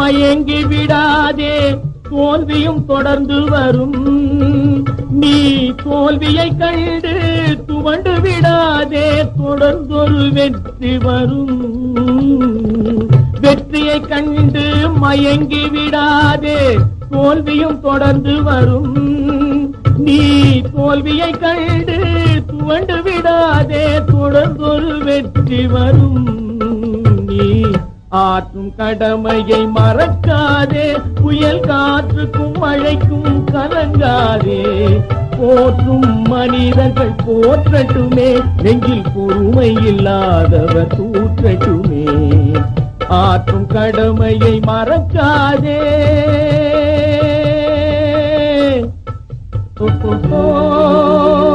மயங்கி விடாதே, தோல்வியும் தொடர்ந்து வரும். நீ தோல்வியை கண்டு துவண்டு விடாதே, தொடர்ந்தொரு வெற்றி வரும். வெற்றியை கண்டு மயங்கி விடாதே, தோல்வியும் தொடர்ந்து வரும். நீ தோல்வியை கண்டு துவண்டு விடாதே, தொடர்ந்தொரு வெற்றி வரும். நீ ஆற்றும் கடமையை மறக்காதே, புயல் காற்றுக்கும் மழைக்கும் கலங்காதே. போற்றும் மனிதர்கள் போற்றட்டுமே, நெஞ்சில் பொறுமை இல்லாதவர் தூற்றட்டுமே. ஆற்றும் கடமையை மறக்காதே. ஓ